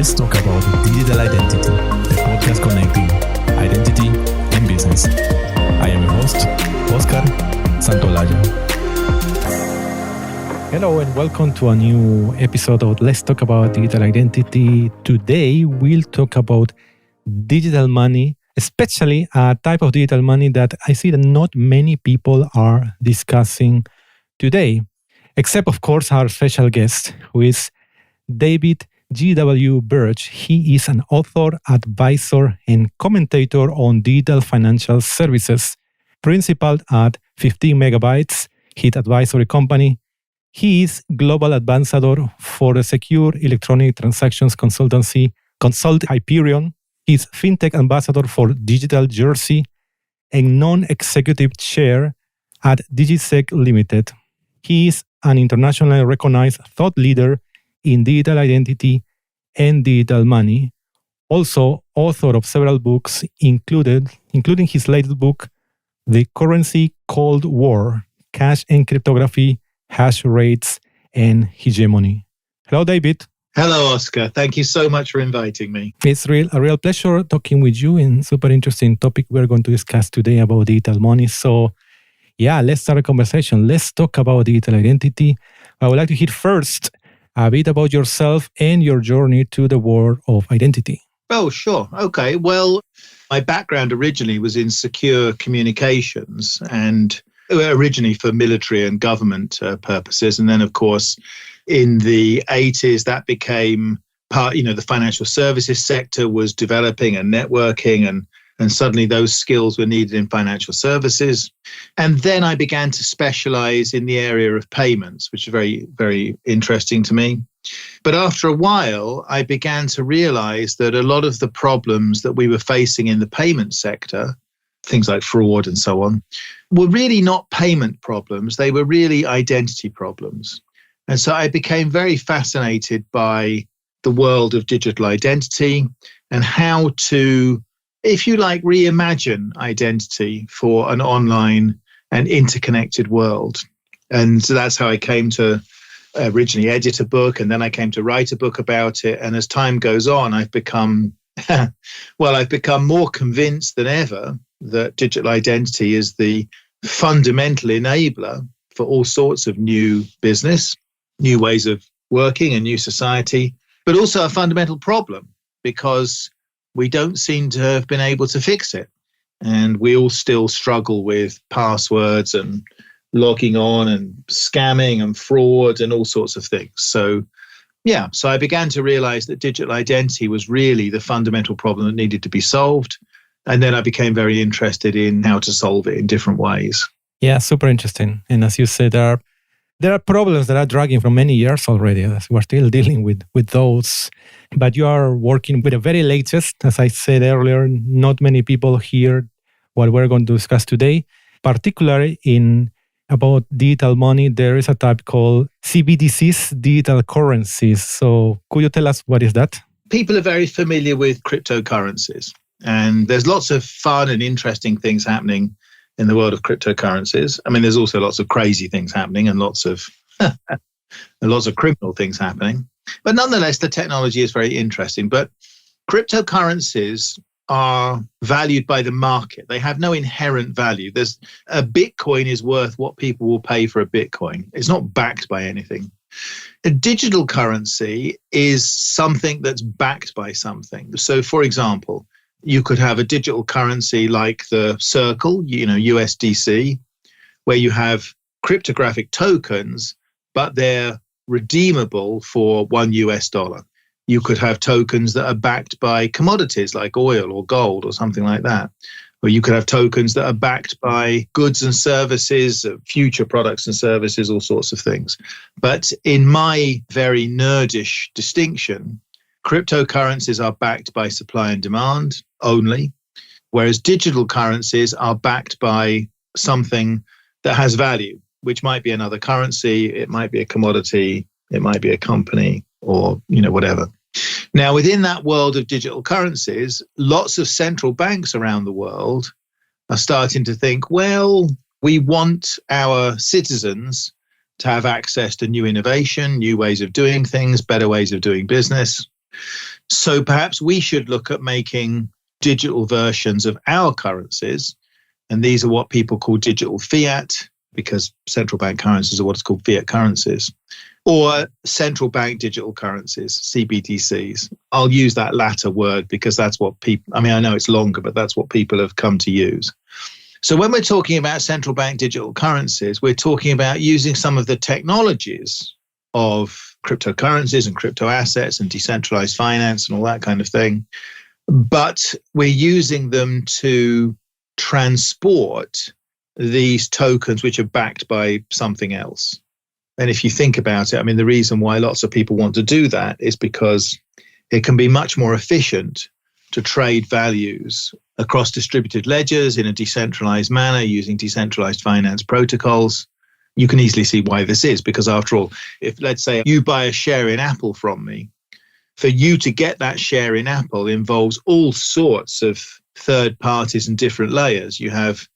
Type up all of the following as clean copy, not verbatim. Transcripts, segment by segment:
Let's talk about digital identity, the podcast connecting identity and business. I am your host, Oscar Santolaya. Hello and welcome to a new episode of Let's Talk About Digital Identity. Today we'll talk about digital money, especially a type of digital money that I see that not many people are discussing today, except of course our special guest, who is David G.W. Birch. He is an author, advisor, and commentator on digital financial services, principal at 15 Megabytes, his advisory company. He is global ambassador for the secure electronic transactions consultancy, Consult Hyperion. He's fintech ambassador for Digital Jersey and non-executive chair at DigiSec Limited. He is an internationally recognized thought leader in digital identity and digital money. Also, author of several books, including his latest book, The Currency Cold War, Cash and Cryptography, Hash Rates, and Hegemony. Hello, David. Hello, Oscar. Thank you so much for inviting me. It's a real pleasure talking with you, and super interesting topic we're going to discuss today about digital money. So, let's start a conversation. Let's talk about digital identity. I would like to hear first a bit about yourself and your journey to the world of identity. Oh, sure. Okay. Well, my background originally was in secure communications and originally for military and government purposes. And then, of course, in the 80s, that became part, the financial services sector was developing and networking, and suddenly those skills were needed in financial services. And then I began to specialize in the area of payments, which is very, very interesting to me. But after a while, I began to realize that a lot of the problems that we were facing in the payment sector, things like fraud and so on, were really not payment problems. They were really identity problems. And so I became very fascinated by the world of digital identity and how to, if you like, reimagine identity for an online and interconnected world. And so that's how I came to originally edit a book, and then I came to write a book about it. And as time goes on, I've become more convinced than ever that digital identity is the fundamental enabler for all sorts of new business, new ways of working, and new society, but also a fundamental problem because we don't seem to have been able to fix it. And we all still struggle with passwords and logging on and scamming and fraud and all sorts of things. So I began to realize that digital identity was really the fundamental problem that needed to be solved. And then I became very interested in how to solve it in different ways. Yeah, super interesting. And as you said, there are problems that are dragging from many years already. We're still dealing with those. But you are working with the very latest, as I said earlier. Not many people hear what we're going to discuss today, particularly about digital money. There is a type called CBDCs, digital currencies. So could you tell us what is that? People are very familiar with cryptocurrencies. And there's lots of fun and interesting things happening in the world of cryptocurrencies. I mean, there's also lots of crazy things happening and lots of criminal things happening. But nonetheless, the technology is very interesting. But cryptocurrencies are valued by the market. They have no inherent value. A Bitcoin is worth what people will pay for a Bitcoin. It's not backed by anything. A digital currency is something that's backed by something. So, for example, you could have a digital currency like the Circle, USDC, where you have cryptographic tokens, but they're redeemable for $1. You could have tokens that are backed by commodities like oil or gold or something like that. Or you could have tokens that are backed by goods and services, future products and services, all sorts of things. But in my very nerdish distinction, cryptocurrencies are backed by supply and demand only, whereas digital currencies are backed by something that has value, which might be another currency, it might be a commodity, it might be a company, or whatever. Now, within that world of digital currencies, lots of central banks around the world are starting to think, well, we want our citizens to have access to new innovation, new ways of doing things, better ways of doing business. So perhaps we should look at making digital versions of our currencies. And these are what people call digital fiat, because central bank currencies are what's called fiat currencies, or central bank digital currencies, CBDCs. I'll use that latter word because that's what people, I mean, I know it's longer, but that's what people have come to use. So when we're talking about central bank digital currencies, we're talking about using some of the technologies of cryptocurrencies and crypto assets and decentralized finance and all that kind of thing. But we're using them to transport these tokens which are backed by something else. And if you think about it, I mean, the reason why lots of people want to do that is because it can be much more efficient to trade values across distributed ledgers in a decentralized manner using decentralized finance protocols. You can easily see why this is, because after all, if let's say you buy a share in Apple from me, for you to get that share in Apple involves all sorts of third parties and different layers. You have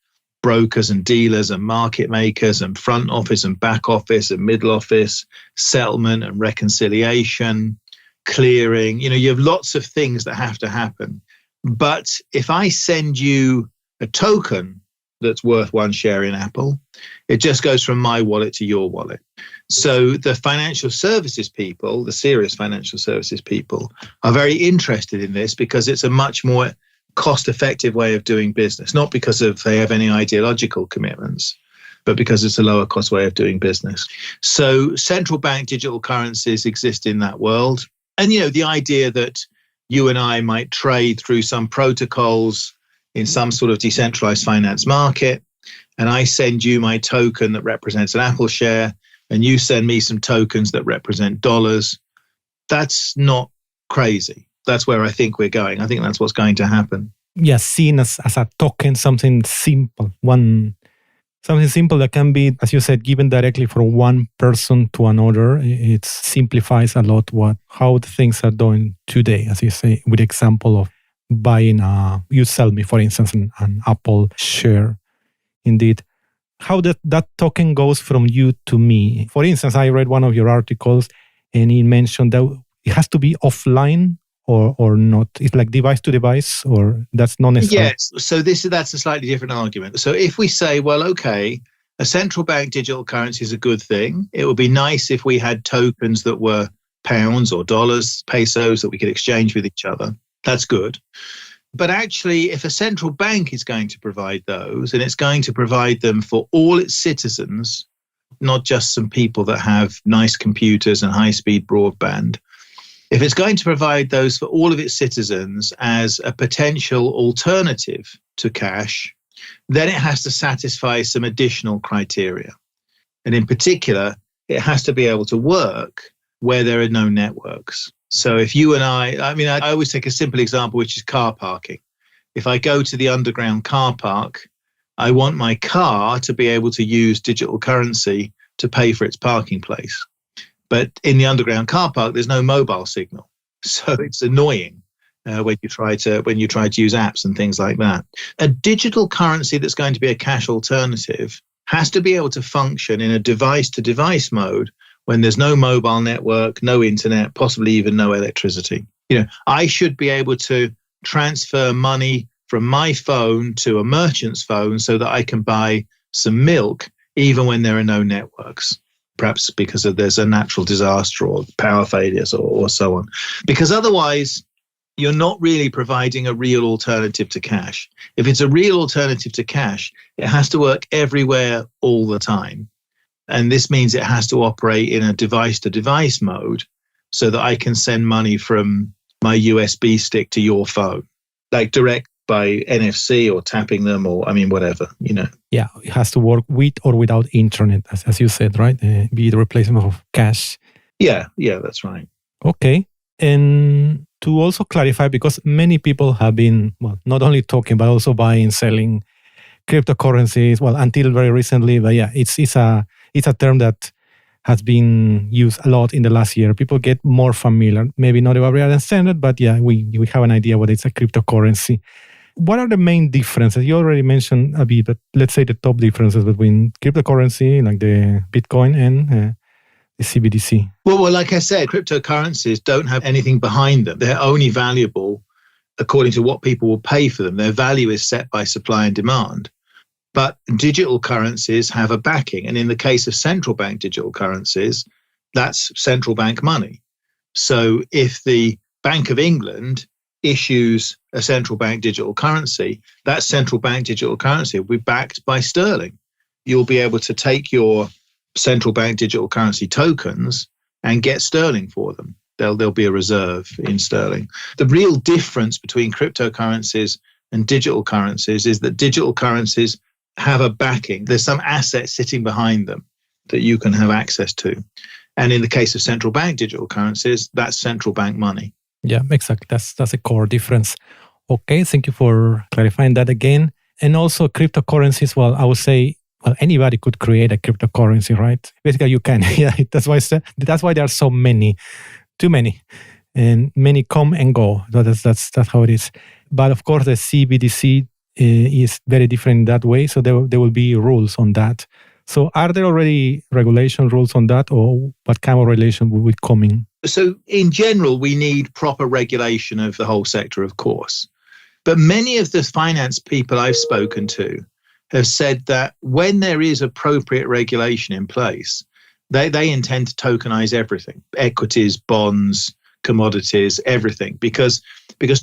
brokers and dealers and market makers and front office and back office and middle office, settlement and reconciliation, clearing. You have lots of things that have to happen. But if I send you a token that's worth one share in Apple, it just goes from my wallet to your wallet. So the financial services people, the serious financial services people, are very interested in this because it's a much more cost-effective way of doing business, not because they have any ideological commitments, but because it's a lower-cost way of doing business. So central bank digital currencies exist in that world. And, the idea that you and I might trade through some protocols in some sort of decentralized finance market, and I send you my token that represents an Apple share, and you send me some tokens that represent dollars, that's not crazy. That's where I think we're going. I think that's what's going to happen. Yeah, seen as a token, something simple. Something simple that can be, as you said, given directly from one person to another. It simplifies a lot how the things are done today, as you say, with the example of buying you sell me, for instance, an Apple share. Indeed. How that token goes from you to me. For instance, I read one of your articles and it mentioned that it has to be offline or not. It's like device to device, or that's not necessary. Yes. So that's a slightly different argument. So if we say, well, okay, a central bank digital currency is a good thing. It would be nice if we had tokens that were pounds or dollars, pesos that we could exchange with each other. That's good. But actually, if a central bank is going to provide those, and it's going to provide them for all its citizens, not just some people that have nice computers and high-speed broadband, if it's going to provide those for all of its citizens as a potential alternative to cash, then it has to satisfy some additional criteria. And in particular, it has to be able to work where there are no networks. So if you and I always take a simple example, which is car parking. If I go to the underground car park, I want my car to be able to use digital currency to pay for its parking place. But in the underground car park, there's no mobile signal. So it's annoying when you try to use apps and things like that. A digital currency that's going to be a cash alternative has to be able to function in a device-to-device mode when there's no mobile network, no internet, possibly even no electricity. I should be able to transfer money from my phone to a merchant's phone so that I can buy some milk even when there are no networks, perhaps because there's a natural disaster or power failures or so on. Because otherwise, you're not really providing a real alternative to cash. If it's a real alternative to cash, it has to work everywhere all the time. And this means it has to operate in a device-to-device mode so that I can send money from my USB stick to your phone, like direct by NFC or tapping them or, whatever, Yeah, it has to work with or without internet, as you said, right? Be the replacement of cash. Yeah, that's right. Okay. And to also clarify, because many people have been, not only talking, but also buying, selling cryptocurrencies, until very recently. But yeah, it's a term that has been used a lot in the last year. People get more familiar. Maybe not everybody understands it, but yeah, we have an idea what it's a cryptocurrency. What are the main differences? You already mentioned a bit, but let's say the top differences between cryptocurrency, like the Bitcoin, and the CBDC? Well, like I said, cryptocurrencies don't have anything behind them. They're only valuable according to what people will pay for them. Their value is set by supply and demand. But digital currencies have a backing. And in the case of central bank digital currencies, that's central bank money. So if the Bank of England issues a central bank digital currency, that central bank digital currency will be backed by sterling. You'll be able to take your central bank digital currency tokens and get sterling for them. There'll be a reserve in sterling. The real difference between cryptocurrencies and digital currencies is that digital currencies have a backing. There's some asset sitting behind them that you can have access to. And in the case of central bank digital currencies, that's central bank money. Yeah, exactly. That's a core difference. Okay, thank you for clarifying that again. And also cryptocurrencies, well, I would say, well, anybody could create a cryptocurrency, right? Basically, you can. Yeah, that's why there are so many, too many, and many come and go. That's how it is. But of course, the CBDC is very different in that way. So there will be rules on that. So are there already regulation rules on that, or what kind of regulation will be coming? So in general, we need proper regulation of the whole sector, of course. But many of the finance people I've spoken to have said that when there is appropriate regulation in place, they intend to tokenize everything, equities, bonds, commodities, everything, because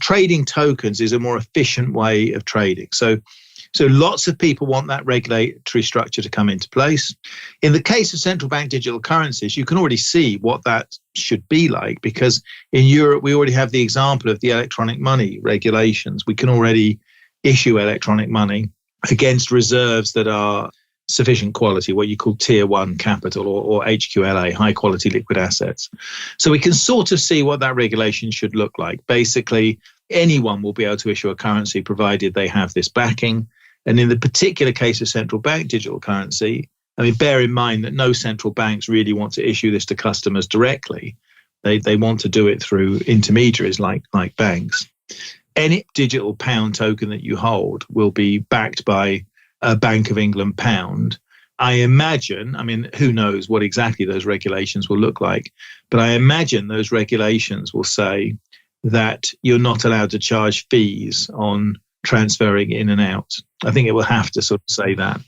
trading tokens is a more efficient way of trading. So lots of people want that regulatory structure to come into place. In the case of central bank digital currencies, you can already see what that should be like, because in Europe, we already have the example of the electronic money regulations. We can already issue electronic money against reserves that are sufficient quality, what you call tier one capital or HQLA, high quality liquid assets. So we can sort of see what that regulation should look like. Basically, anyone will be able to issue a currency provided they have this backing. And in the particular case of central bank digital currency, I mean, bear in mind that no central banks really want to issue this to customers directly. They want to do it through intermediaries like banks. Any digital pound token that you hold will be backed by a Bank of England pound. I imagine, I mean, who knows what exactly those regulations will look like, but I imagine those regulations will say that you're not allowed to charge fees on transferring in and out. I think it will have to sort of say that.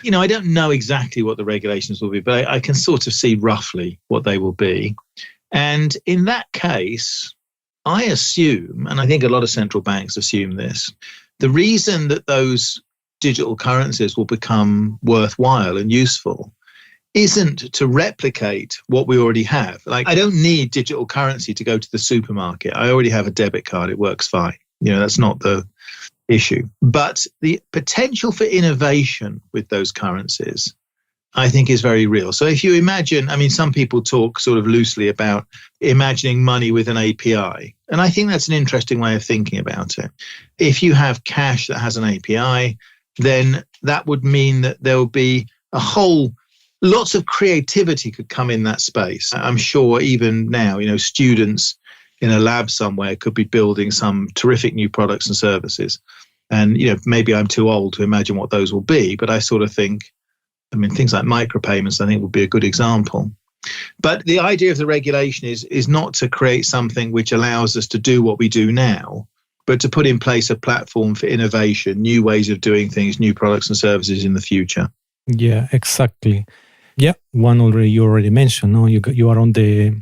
You know, I don't know exactly what the regulations will be, but I can sort of see roughly what they will be. And in that case, I assume, and I think a lot of central banks assume this, the reason that those digital currencies will become worthwhile and useful isn't to replicate what we already have. Like, I don't need digital currency to go to the supermarket. I already have a debit card. It works fine. You know, that's not the issue. But the potential for innovation with those currencies, I think, is very real. So if you imagine, I mean, some people talk sort of loosely about imagining money with an API. And I think that's an interesting way of thinking about it. If you have cash that has an API, then that would mean that there will be lots of creativity could come in that space. I'm sure even now, you know, students in a lab somewhere could be building some terrific new products and services. And, you know, maybe I'm too old to imagine what those will be, but I sort of think, I mean, things like micropayments, I think, would be a good example. But the idea of the regulation is not to create something which allows us to do what we do now, but to put in place a platform for innovation, new ways of doing things, new products and services in the future. Yeah, exactly. Yeah, one you already mentioned. No, you are on the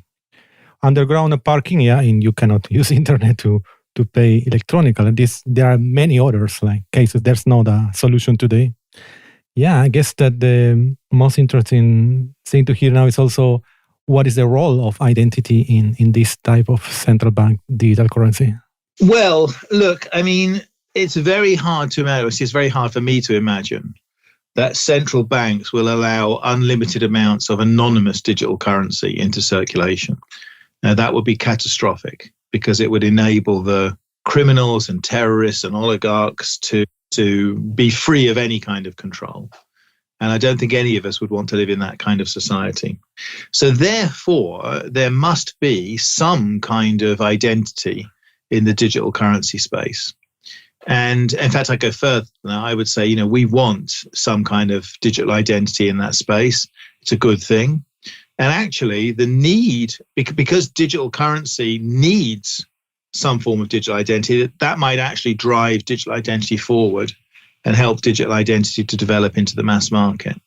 underground parking, yeah, and you cannot use internet to pay electronically. There are many others like cases. There's not a solution today. Yeah, I guess that the most interesting thing to hear now is also what is the role of identity in this type of central bank digital currency? Well, look, I mean, it's very hard to imagine. It's very hard for me to imagine that central banks will allow unlimited amounts of anonymous digital currency into circulation. Now, that would be catastrophic because it would enable the criminals and terrorists and oligarchs to be free of any kind of control. And I don't think any of us would want to live in that kind of society. So therefore, there must be some kind of identity in the digital currency space. And in fact, I go further now. I would say, we want some kind of digital identity in that space. It's a good thing. And actually, the need, because digital currency needs some form of digital identity, that might actually drive digital identity forward and help digital identity to develop into the mass market.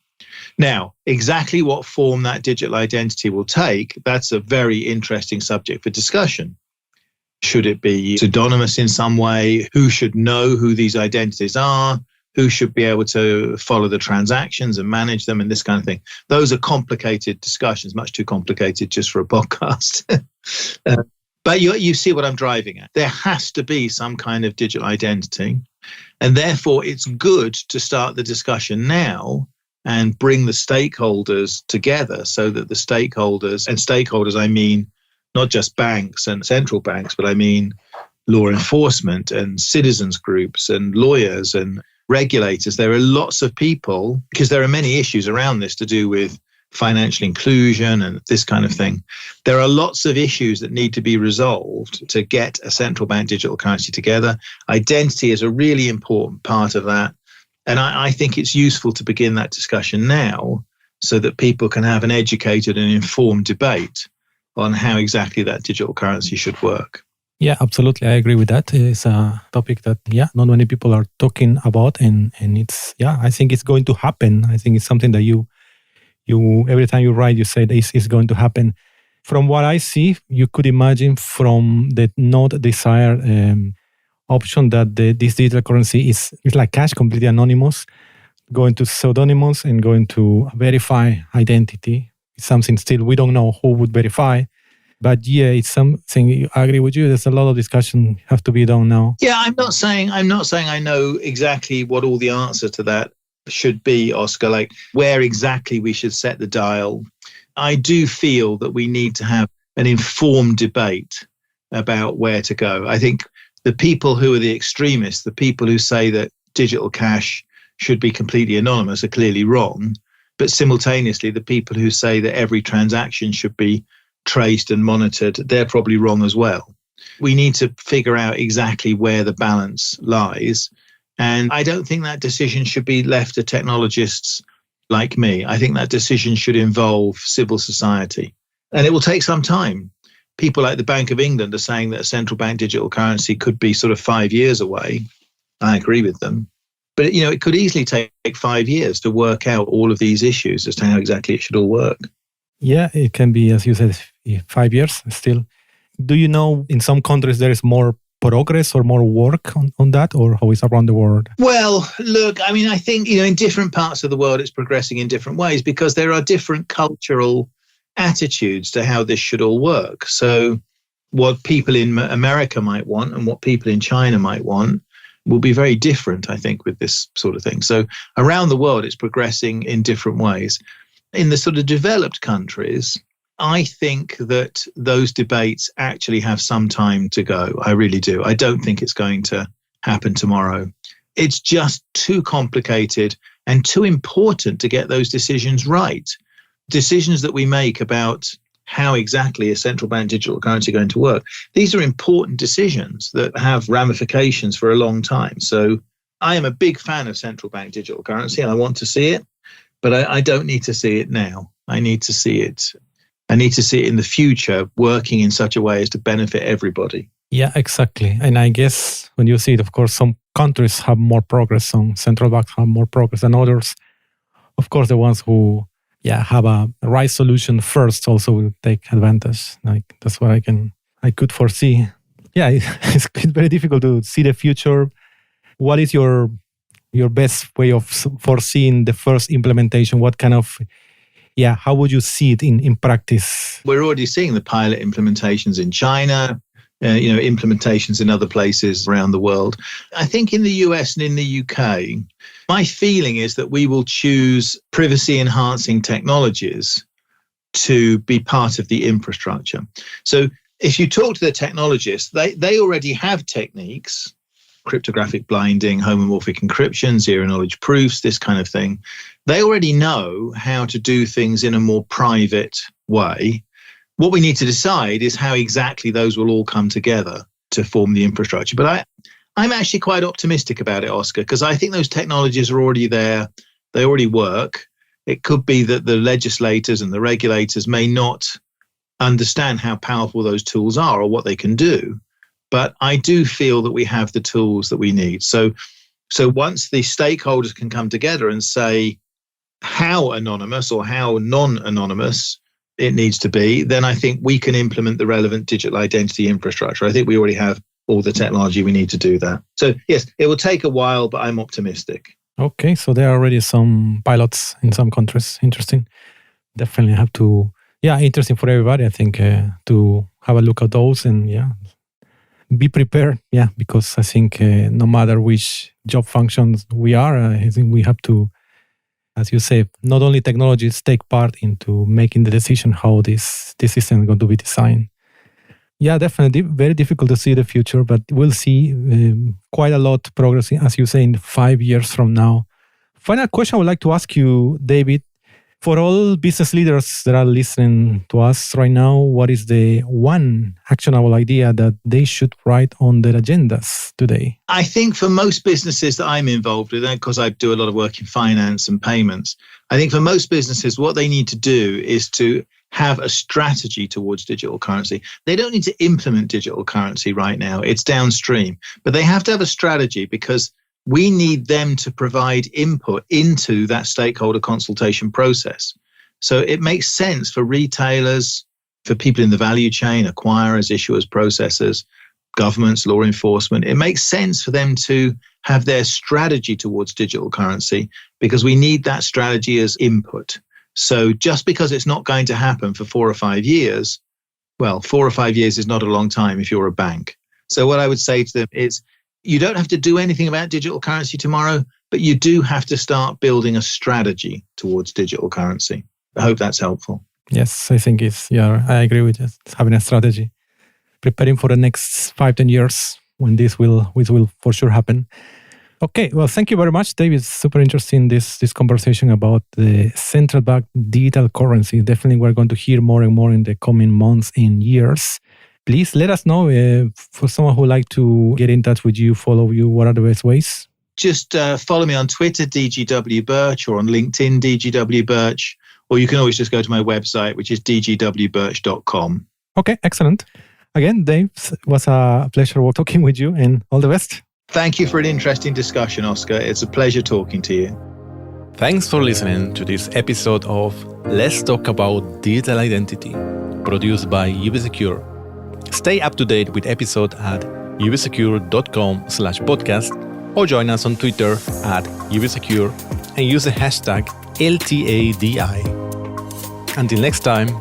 Now, exactly what form that digital identity will take, that's a very interesting subject for discussion. Should it be pseudonymous in some way? Who should know who these identities are? Who should be able to follow the transactions and manage them and this kind of thing? Those are complicated discussions, much too complicated just for a podcast. But you see what I'm driving at. There has to be some kind of digital identity. And therefore, it's good to start the discussion now and bring the stakeholders together so that the stakeholders, and stakeholders I mean not just banks and central banks, but I mean law enforcement and citizens groups and lawyers and regulators. There are lots of people, because there are many issues around this to do with financial inclusion and this kind of thing. There are lots of issues that need to be resolved to get a central bank digital currency together. Identity is a really important part of that. And I think it's useful to begin that discussion now so that people can have an educated and informed debate on how exactly that digital currency should work. Yeah, absolutely. I agree with that. It's a topic that, not many people are talking about. And it's, I think it's going to happen. I think it's something that you every time you write, you say this is going to happen. From what I see, you could imagine from the not desired option that this digital currency is like cash, completely anonymous, going to pseudonymous and going to verify identity. It's something still we don't know who would verify. But it's something, I agree with you, there's a lot of discussion have to be done now. Yeah, I'm not saying I know exactly what all the answer to that should be, Oscar, like where exactly we should set the dial. I do feel that we need to have an informed debate about where to go. I think the people who are the extremists, the people who say that digital cash should be completely anonymous are clearly wrong. But simultaneously, the people who say that every transaction should be traced and monitored, they're probably wrong as well. We need to figure out exactly where the balance lies. And I don't think that decision should be left to technologists like me. I think that decision should involve civil society. And it will take some time. People like the Bank of England are saying that a central bank digital currency could be sort of 5 years away. I agree with them. But, it could easily take 5 years to work out all of these issues as to how exactly it should all work. Yeah, it can be, as you said, 5 years still. Do you know in some countries there is more progress or more work on that, or how is around the world? Well, look, I think, in different parts of the world it's progressing in different ways because there are different cultural attitudes to how this should all work. So what people in America might want and what people in China might want will be very different, I think, with this sort of thing. So around the world it's progressing in different ways. In the sort of developed countries, I think that those debates actually have some time to go. I really do. I don't think it's going to happen tomorrow. It's just too complicated and too important to get those decisions right. Decisions that we make about how exactly a central bank digital currency is going to work. These are important decisions that have ramifications for a long time. So I am a big fan of central bank digital currency and I want to see it, but I don't need to see it now. I need to see it in the future working in such a way as to benefit everybody. Yeah, exactly. And I guess when you see it, of course, some countries have more progress, some central banks have more progress than others. Of course, the ones who have a right solution first also will take advantage. Like that's what I could foresee. Yeah, it's very difficult to see the future. What is your best way of foreseeing the first implementation? What kind of how would you see it in practice? We're already seeing the pilot implementations in China, implementations in other places around the world. I think in the US and in the UK, my feeling is that we will choose privacy-enhancing technologies to be part of the infrastructure. So if you talk to the technologists, they already have techniques, cryptographic blinding, homomorphic encryption, zero-knowledge proofs, this kind of thing. They already know how to do things in a more private way. What we need to decide is how exactly those will all come together to form the infrastructure. But I'm actually quite optimistic about it, Oscar, because I think those technologies are already there. They already work. It could be that the legislators and the regulators may not understand how powerful those tools are or what they can do. But I do feel that we have the tools that we need. So once the stakeholders can come together and say how anonymous or how non-anonymous it needs to be, then I think we can implement the relevant digital identity infrastructure. I think we already have all the technology we need to do that. So yes, it will take a while, but I'm optimistic. Okay, so there are already some pilots in some countries. Interesting. Definitely have to, interesting for everybody, I think, to have a look at those and be prepared. Because I think no matter which job functions we are, I think we have to, as you say, not only technologies take part into making the decision how this system is going to be designed. Yeah, definitely. Very difficult to see the future, but we'll see quite a lot progressing, as you say, in 5 years from now. Final question I would like to ask you, David. For all business leaders that are listening to us right now, what is the one actionable idea that they should write on their agendas today? I think for most businesses that I'm involved with, because I do a lot of work in finance and payments, I think for most businesses, what they need to do is to have a strategy towards digital currency. They don't need to implement digital currency right now. It's downstream. But they have to have a strategy because we need them to provide input into that stakeholder consultation process. So it makes sense for retailers, for people in the value chain, acquirers, issuers, processors, governments, law enforcement. It makes sense for them to have their strategy towards digital currency because we need that strategy as input. So just because it's not going to happen for 4 or 5 years, well, 4 or 5 years is not a long time if you're a bank. So what I would say to them is, you don't have to do anything about digital currency tomorrow, but you do have to start building a strategy towards digital currency. I hope that's helpful. Yes, I think I agree with it. Having a strategy, preparing for the next 5-10 years when this will for sure happen. Okay, well, thank you very much, David. Super interesting this conversation about the central bank digital currency. Definitely, we're going to hear more and more in the coming months and years. Please let us know for someone who would like to get in touch with you, follow you. What are the best ways? Just follow me on Twitter, DGW Birch, or on LinkedIn, DGW Birch, or you can always just go to my website, which is dgwbirch.com. Okay, excellent. Again, Dave, it was a pleasure talking with you, and all the best. Thank you for an interesting discussion, Oscar. It's a pleasure talking to you. Thanks for listening to this episode of Let's Talk About Digital Identity, produced by UBSecure. Stay up to date with episodes at ubsecure.com/podcast or join us on Twitter at ubsecure and use the hashtag LTADI. Until next time,